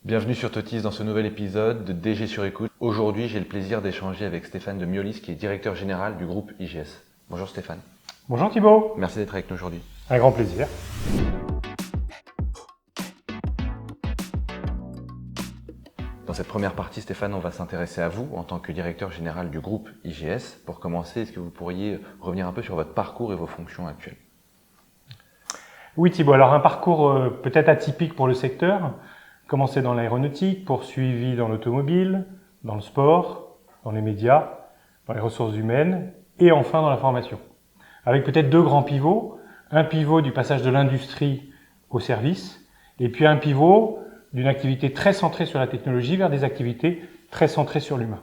Bienvenue sur Totis dans ce nouvel épisode de DG sur écoute. Aujourd'hui, j'ai le plaisir d'échanger avec Stéphane de Miolis, qui est directeur général du groupe IGS. Bonjour Stéphane. Bonjour Thibaut. Merci d'être avec nous aujourd'hui. Un grand plaisir. Dans cette première partie, Stéphane, on va s'intéresser à vous en tant que directeur général du groupe IGS. Pour commencer, est-ce que vous pourriez revenir un peu sur votre parcours et vos fonctions actuelles? Oui Thibaut, alors un parcours peut-être atypique pour le secteur. Commencé dans l'aéronautique, poursuivi dans l'automobile, dans le sport, dans les médias, dans les ressources humaines et enfin dans la formation. Avec peut-être deux grands pivots. Un pivot du passage de l'industrie au service et puis un pivot d'une activité très centrée sur la technologie vers des activités très centrées sur l'humain.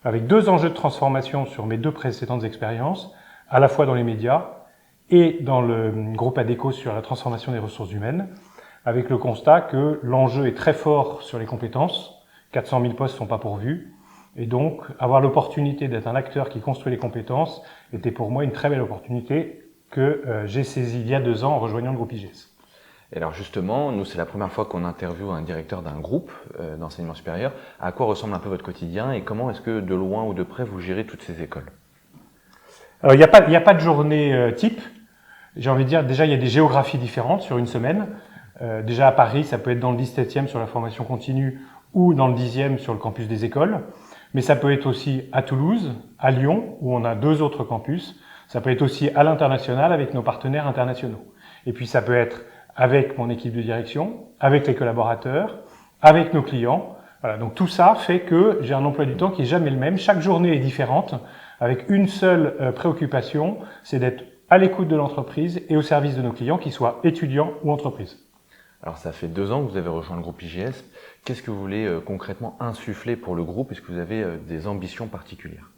Avec deux enjeux de transformation sur mes deux précédentes expériences, à la fois dans les médias et dans le groupe Adecco sur la transformation des ressources humaines, avec le constat que l'enjeu est très fort sur les compétences, 400 000 postes ne sont pas pourvus, et donc avoir l'opportunité d'être un acteur qui construit les compétences était pour moi une très belle opportunité que j'ai saisie il y a 2 ans en rejoignant le groupe IGS. Et alors justement, nous c'est la première fois qu'on interviewe un directeur d'un groupe d'enseignement supérieur. À quoi ressemble un peu votre quotidien et comment est-ce que de loin ou de près vous gérez toutes ces écoles? Alors il n'y a pas de journée type. J'ai envie de dire déjà il y a des géographies différentes sur une semaine. Déjà à Paris, ça peut être dans le 17e sur la formation continue ou dans le 10e sur le campus des écoles. Mais ça peut être aussi à Toulouse, à Lyon, où on a 2 autres campus. Ça peut être aussi à l'international avec nos partenaires internationaux. Et puis ça peut être avec mon équipe de direction, avec les collaborateurs, avec nos clients. Voilà, donc tout ça fait que j'ai un emploi du temps qui est jamais le même. Chaque journée est différente, avec une seule préoccupation, c'est d'être à l'écoute de l'entreprise et au service de nos clients, qu'ils soient étudiants ou entreprises. Alors ça fait 2 ans que vous avez rejoint le groupe IGS. Qu'est-ce que vous voulez concrètement insuffler pour le groupe? Est-ce que vous avez des ambitions particulières?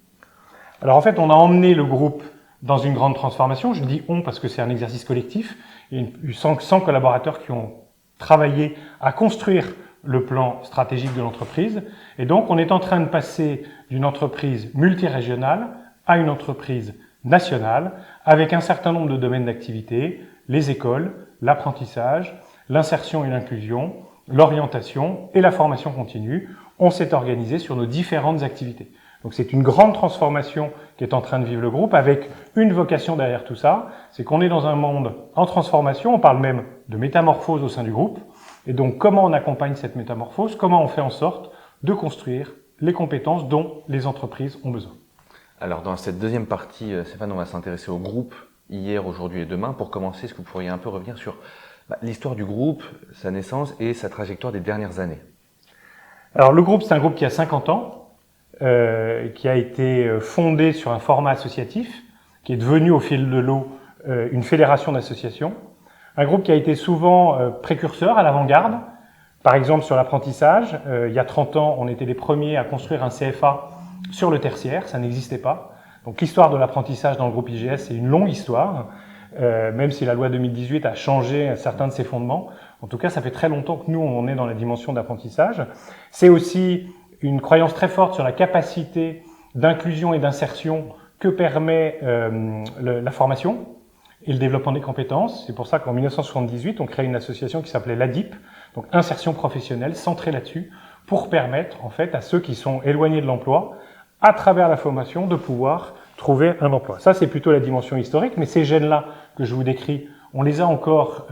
Alors en fait, on a emmené le groupe dans une grande transformation. Je dis « on » parce que c'est un exercice collectif. Il y a eu 100 collaborateurs qui ont travaillé à construire le plan stratégique de l'entreprise. Et donc, on est en train de passer d'une entreprise multirégionale à une entreprise nationale avec un certain nombre de domaines d'activité, les écoles, l'apprentissage, l'insertion et l'inclusion, l'orientation et la formation continue. On s'est organisé sur nos différentes activités. Donc c'est une grande transformation qui est en train de vivre le groupe avec une vocation derrière tout ça, c'est qu'on est dans un monde en transformation, on parle même de métamorphose au sein du groupe. Et donc comment on accompagne cette métamorphose, comment on fait en sorte de construire les compétences dont les entreprises ont besoin. Alors dans cette deuxième partie, Stéphane, on va s'intéresser au groupe hier, aujourd'hui et demain. Pour commencer, est-ce que vous pourriez un peu revenir sur l'histoire du groupe, sa naissance et sa trajectoire des dernières années? Alors le groupe, c'est un groupe qui a 50 ans, qui a été fondé sur un format associatif, qui est devenu au fil de l'eau une fédération d'associations. Un groupe qui a été souvent précurseur à l'avant-garde. Par exemple, sur l'apprentissage, il y a 30 ans, on était les premiers à construire un CFA sur le tertiaire, ça n'existait pas. Donc l'histoire de l'apprentissage dans le groupe IGS, c'est une longue histoire. Même si la loi 2018 a changé certains de ses fondements. En tout cas, ça fait très longtemps que nous, on est dans la dimension d'apprentissage. C'est aussi une croyance très forte sur la capacité d'inclusion et d'insertion que permet la formation et le développement des compétences. C'est pour ça qu'en 1978, on crée une association qui s'appelait l'ADIP, donc insertion professionnelle, centrée là-dessus, pour permettre en fait à ceux qui sont éloignés de l'emploi, à travers la formation, de pouvoir trouver un emploi. Ça, c'est plutôt la dimension historique, mais ces gènes-là que je vous décris, on les a encore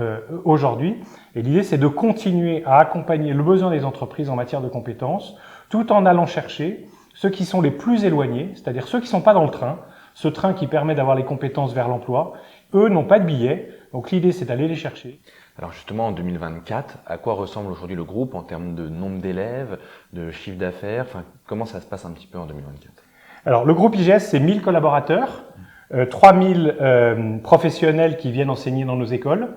aujourd'hui. Et l'idée, c'est de continuer à accompagner le besoin des entreprises en matière de compétences, tout en allant chercher ceux qui sont les plus éloignés, c'est-à-dire ceux qui ne sont pas dans le train, ce train qui permet d'avoir les compétences vers l'emploi. Eux n'ont pas de billets, donc l'idée, c'est d'aller les chercher. Alors justement, en 2024, à quoi ressemble aujourd'hui le groupe en termes de nombre d'élèves, de chiffre d'affaires? Comment ça se passe un petit peu en 2024? Alors, le groupe IGS, c'est 1000 collaborateurs, 3000 professionnels qui viennent enseigner dans nos écoles.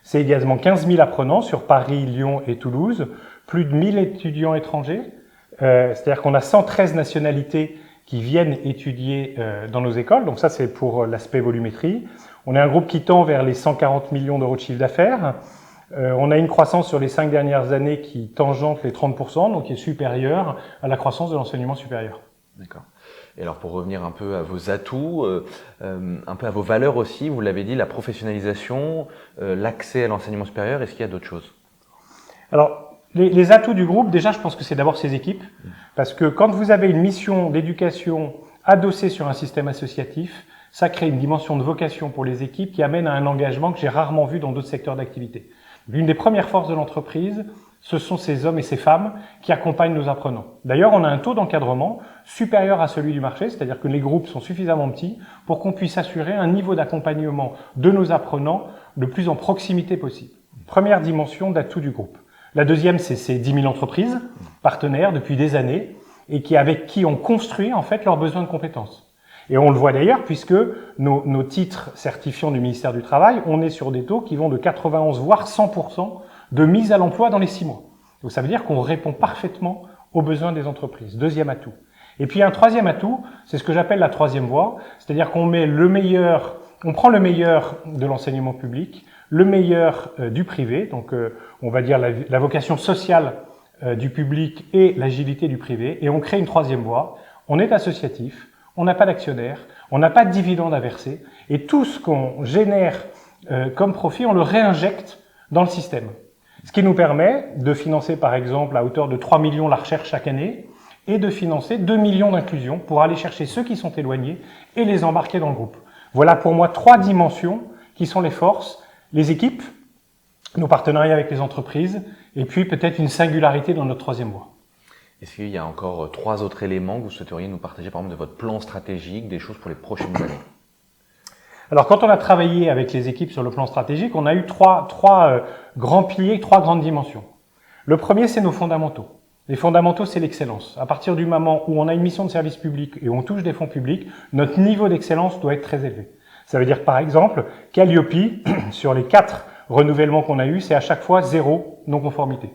C'est également 15 000 apprenants sur Paris, Lyon et Toulouse, plus de 1000 étudiants étrangers. C'est-à-dire qu'on a 113 nationalités qui viennent étudier dans nos écoles. Donc ça, c'est pour l'aspect volumétrie. On est un groupe qui tend vers les 140 millions d'euros de chiffre d'affaires. On a une croissance sur les 5 dernières années qui tangente les 30%, donc qui est supérieure à la croissance de l'enseignement supérieur. D'accord. Et alors pour revenir un peu à vos atouts, un peu à vos valeurs aussi, vous l'avez dit, la professionnalisation, l'accès à l'enseignement supérieur, est-ce qu'il y a d'autres choses? Alors, Les atouts du groupe, déjà, je pense que c'est d'abord ses équipes, parce que quand vous avez une mission d'éducation adossée sur un système associatif, ça crée une dimension de vocation pour les équipes qui amène à un engagement que j'ai rarement vu dans d'autres secteurs d'activité. L'une des premières forces de l'entreprise, ce sont ces hommes et ces femmes qui accompagnent nos apprenants. D'ailleurs, on a un taux d'encadrement supérieur à celui du marché, c'est-à-dire que les groupes sont suffisamment petits pour qu'on puisse assurer un niveau d'accompagnement de nos apprenants le plus en proximité possible. Première dimension d'atout du groupe. La deuxième, c'est ces 10 000 entreprises partenaires depuis des années et avec qui on construit en fait leurs besoins de compétences. Et on le voit d'ailleurs puisque nos titres certifiants du ministère du Travail, on est sur des taux qui vont de 91 voire 100% de mise à l'emploi dans les 6 mois. Donc ça veut dire qu'on répond parfaitement aux besoins des entreprises. Deuxième atout. Et puis un troisième atout, c'est ce que j'appelle la troisième voie, c'est-à-dire qu'on met on prend le meilleur de l'enseignement public, le meilleur du privé, donc on va dire la vocation sociale du public et l'agilité du privé, et on crée une troisième voie. On est associatif, on n'a pas d'actionnaire, on n'a pas de dividendes à verser, et tout ce qu'on génère comme profit, on le réinjecte dans le système. Ce qui nous permet de financer par exemple à hauteur de 3 millions la recherche chaque année, et de financer 2 millions d'inclusion pour aller chercher ceux qui sont éloignés et les embarquer dans le groupe. Voilà pour moi 3 dimensions qui sont les forces, les équipes, nos partenariats avec les entreprises, et puis peut-être une singularité dans notre troisième voie. Est-ce qu'il y a encore 3 autres éléments que vous souhaiteriez nous partager, par exemple, de votre plan stratégique, des choses pour les prochaines années? Alors, quand on a travaillé avec les équipes sur le plan stratégique, on a eu trois grands piliers, 3 grandes dimensions. Le premier, c'est nos fondamentaux. Les fondamentaux, c'est l'excellence. À partir du moment où on a une mission de service public et on touche des fonds publics, notre niveau d'excellence doit être très élevé. Ça veut dire, par exemple, Calliope, sur les 4 renouvellements qu'on a eus, c'est à chaque fois 0 non-conformité.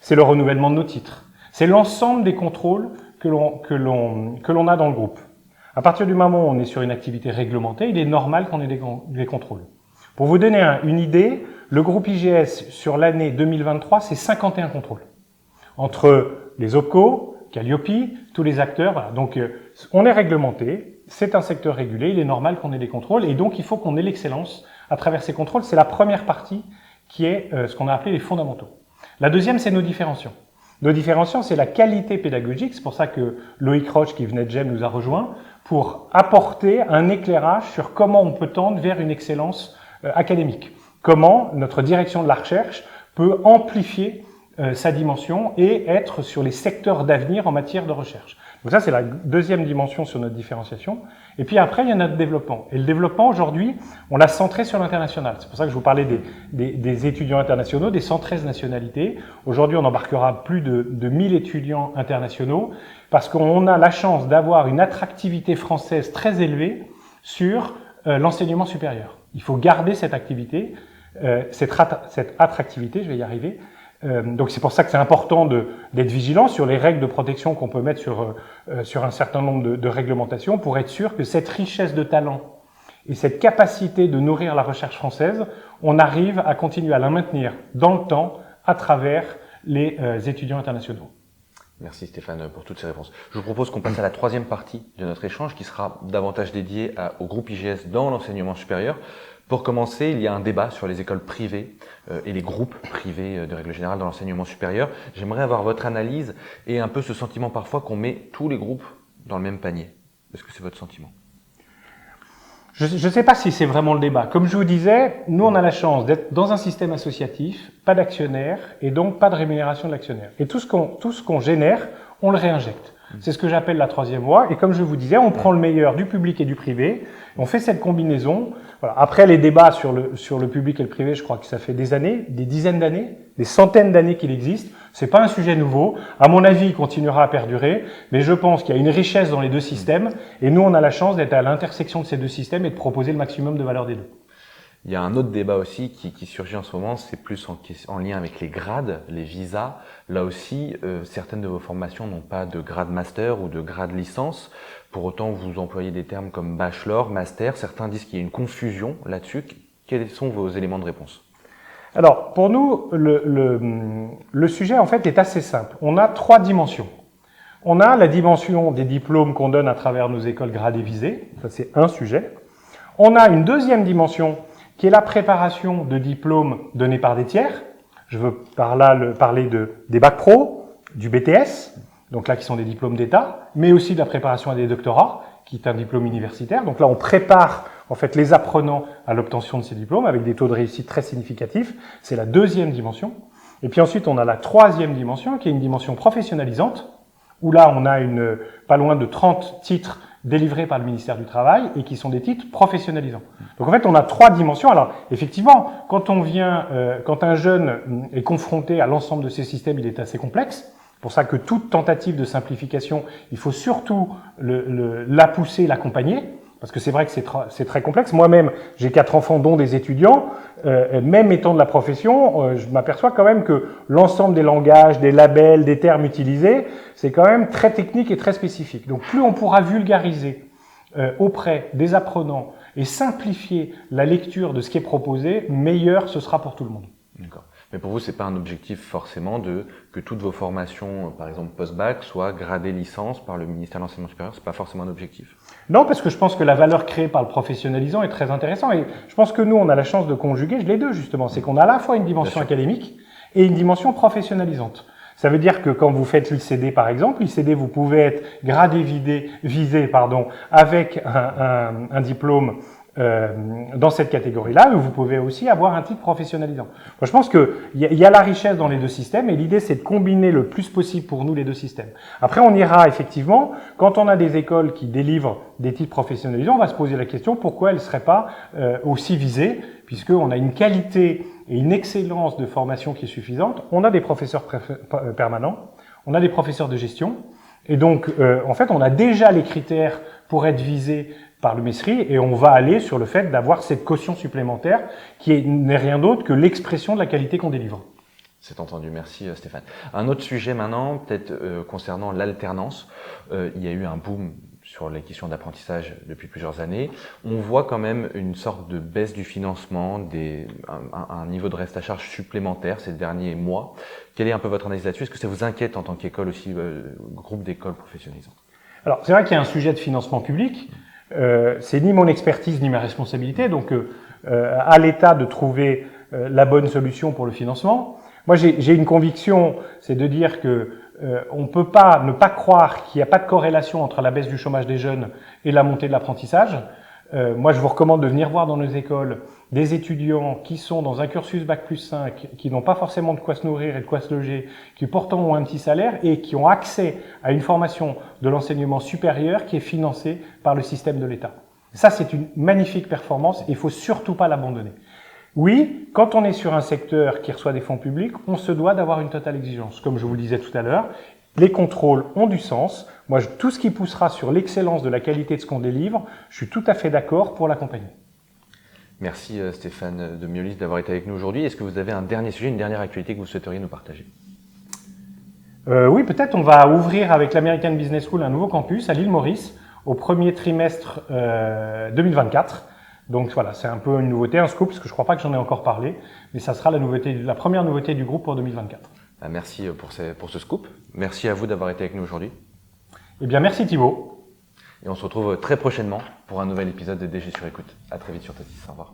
C'est le renouvellement de nos titres. C'est l'ensemble des contrôles que l'on a dans le groupe. À partir du moment où on est sur une activité réglementée, il est normal qu'on ait des contrôles. Pour vous donner une idée, le groupe IGS sur l'année 2023, c'est 51 contrôles. Entre les OPCO, Calliope, tous les acteurs, voilà. Donc on est réglementé, c'est un secteur régulé, il est normal qu'on ait des contrôles et donc il faut qu'on ait l'excellence à travers ces contrôles. C'est la première partie qui est ce qu'on a appelé les fondamentaux. La deuxième, c'est nos différenciants. Nos différenciants, c'est la qualité pédagogique, c'est pour ça que Loïc Roche, qui venait de GEM, nous a rejoints, pour apporter un éclairage sur comment on peut tendre vers une excellence académique. Comment notre direction de la recherche peut amplifier sa dimension et être sur les secteurs d'avenir en matière de recherche. Donc ça, c'est la deuxième dimension sur notre différenciation. Et puis après, il y a notre développement. Et le développement, aujourd'hui, on l'a centré sur l'international. C'est pour ça que je vous parlais des étudiants internationaux, des 113 nationalités. Aujourd'hui, on embarquera plus de 1000 étudiants internationaux parce qu'on a la chance d'avoir une attractivité française très élevée sur l'enseignement supérieur. Il faut garder cette activité, cette attractivité, je vais y arriver. Donc c'est pour ça que c'est important d'être vigilant sur les règles de protection qu'on peut mettre sur un certain nombre de réglementations pour être sûr que cette richesse de talent et cette capacité de nourrir la recherche française, on arrive à continuer à la maintenir dans le temps à travers les étudiants internationaux. Merci Stéphane pour toutes ces réponses. Je vous propose qu'on passe à la troisième partie de notre échange qui sera davantage dédiée au groupe IGS dans l'enseignement supérieur. Pour commencer, il y a un débat sur les écoles privées et les groupes privés de règle générale dans l'enseignement supérieur. J'aimerais avoir votre analyse et un peu ce sentiment parfois qu'on met tous les groupes dans le même panier. Est-ce que c'est votre sentiment ? Je ne sais pas si c'est vraiment le débat. Comme je vous disais, nous on a la chance d'être dans un système associatif, pas d'actionnaire et donc pas de rémunération de l'actionnaire. Et tout ce qu'on génère, on le réinjecte. C'est ce que j'appelle la troisième voie. Et comme je vous disais, on prend le meilleur du public et du privé. On fait cette combinaison. Voilà. Après, les débats sur le public et le privé, je crois que ça fait des années, des dizaines d'années, des centaines d'années qu'il existe. C'est pas un sujet nouveau. À mon avis, il continuera à perdurer. Mais je pense qu'il y a une richesse dans les deux systèmes. Et nous, on a la chance d'être à l'intersection de ces deux systèmes et de proposer le maximum de valeur des deux. Il y a un autre débat aussi qui surgit en ce moment, c'est plus en lien avec les grades, les visas. Là aussi, certaines de vos formations n'ont pas de grade master ou de grade licence. Pour autant, vous employez des termes comme bachelor, master. Certains disent qu'il y a une confusion là-dessus. Quels sont vos éléments de réponse ? Alors, pour nous, le sujet, en fait, est assez simple. On a 3 dimensions. On a la dimension des diplômes qu'on donne à travers nos écoles gradées visées. Ça, c'est un sujet. On a une deuxième dimension qui est la préparation de diplômes donnés par des tiers. Je veux par là parler des bacs pro, du BTS, donc là qui sont des diplômes d'État, mais aussi de la préparation à des doctorats, qui est un diplôme universitaire. Donc là, on prépare en fait les apprenants à l'obtention de ces diplômes avec des taux de réussite très significatifs. C'est la deuxième dimension. Et puis ensuite, on a la troisième dimension, qui est une dimension professionnalisante, où là, on a pas loin de 30 titres délivrés par le ministère du Travail et qui sont des titres professionnalisants. Donc en fait, on a trois dimensions. Alors effectivement, quand un jeune est confronté à l'ensemble de ces systèmes, il est assez complexe. C'est pour ça que toute tentative de simplification, il faut surtout la pousser, l'accompagner, parce que c'est vrai que c'est très complexe. Moi-même, j'ai 4 enfants, dont des étudiants. Même étant de la profession, je m'aperçois quand même que l'ensemble des langages, des labels, des termes utilisés, c'est quand même très technique et très spécifique. Donc plus on pourra vulgariser auprès des apprenants et simplifier la lecture de ce qui est proposé, meilleur ce sera pour tout le monde. D'accord. Mais pour vous, c'est pas un objectif forcément que toutes vos formations, par exemple post-bac, soient gradées licence par le ministère de l'Enseignement supérieur. C'est pas forcément un objectif. Non, parce que je pense que la valeur créée par le professionnalisant est très intéressante. Et je pense que nous, on a la chance de conjuguer les deux, justement. C'est qu'on a à la fois une dimension académique et une dimension professionnalisante. Ça veut dire que quand vous faites l'ICD, par exemple, l'ICD, vous pouvez être gradé, visé, avec un diplôme dans cette catégorie-là, vous pouvez aussi avoir un titre professionnalisant. Moi, je pense qu'il y a la richesse dans les deux systèmes et l'idée, c'est de combiner le plus possible pour nous les deux systèmes. Après, on ira effectivement, quand on a des écoles qui délivrent des titres professionnalisants, on va se poser la question pourquoi elles ne seraient pas aussi visées, puisqu'on a une qualité et une excellence de formation qui est suffisante. On a des professeurs permanents, on a des professeurs de gestion, et donc, en fait, on a déjà les critères pour être visés par le MESRI et on va aller sur le fait d'avoir cette caution supplémentaire qui n'est rien d'autre que l'expression de la qualité qu'on délivre. C'est entendu, merci Stéphane. Un autre sujet maintenant, peut-être concernant l'alternance. Il y a eu un boom sur les questions d'apprentissage depuis plusieurs années. On voit quand même une sorte de baisse du financement, un niveau de reste à charge supplémentaire ces derniers mois. Quelle est un peu votre analyse là-dessus? Est-ce que ça vous inquiète en tant qu'école aussi, groupe d'écoles professionnalisantes? Alors, c'est vrai qu'il y a un sujet de financement public. C'est ni mon expertise ni ma responsabilité, donc à l'État de trouver la bonne solution pour le financement. Moi, j'ai une conviction, c'est de dire que on peut pas ne pas croire qu'il n'y a pas de corrélation entre la baisse du chômage des jeunes et la montée de l'apprentissage. Moi, je vous recommande de venir voir dans nos écoles des étudiants qui sont dans un cursus Bac+5, qui n'ont pas forcément de quoi se nourrir et de quoi se loger, qui pourtant ont un petit salaire et qui ont accès à une formation de l'enseignement supérieur qui est financée par le système de l'État. Ça, c'est une magnifique performance et il faut surtout pas l'abandonner. Oui, quand on est sur un secteur qui reçoit des fonds publics, on se doit d'avoir une totale exigence. Comme je vous le disais tout à l'heure, les contrôles ont du sens. Moi, tout ce qui poussera sur l'excellence de la qualité de ce qu'on délivre, je suis tout à fait d'accord pour l'accompagner. Merci Stéphane de Miolis d'avoir été avec nous aujourd'hui. Est-ce que vous avez un dernier sujet, une dernière actualité que vous souhaiteriez nous partager? Oui, peut-être on va ouvrir avec l'American Business School un nouveau campus à l'île Maurice au premier trimestre 2024. Donc voilà, c'est un peu une nouveauté, un scoop, parce que je ne crois pas que j'en ai encore parlé, mais ça sera la première nouveauté du groupe pour 2024. Merci pour ce scoop. Merci à vous d'avoir été avec nous aujourd'hui. Eh bien, merci Thibaut. Et on se retrouve très prochainement pour un nouvel épisode de DG sur écoute. À très vite sur Totis. Au revoir.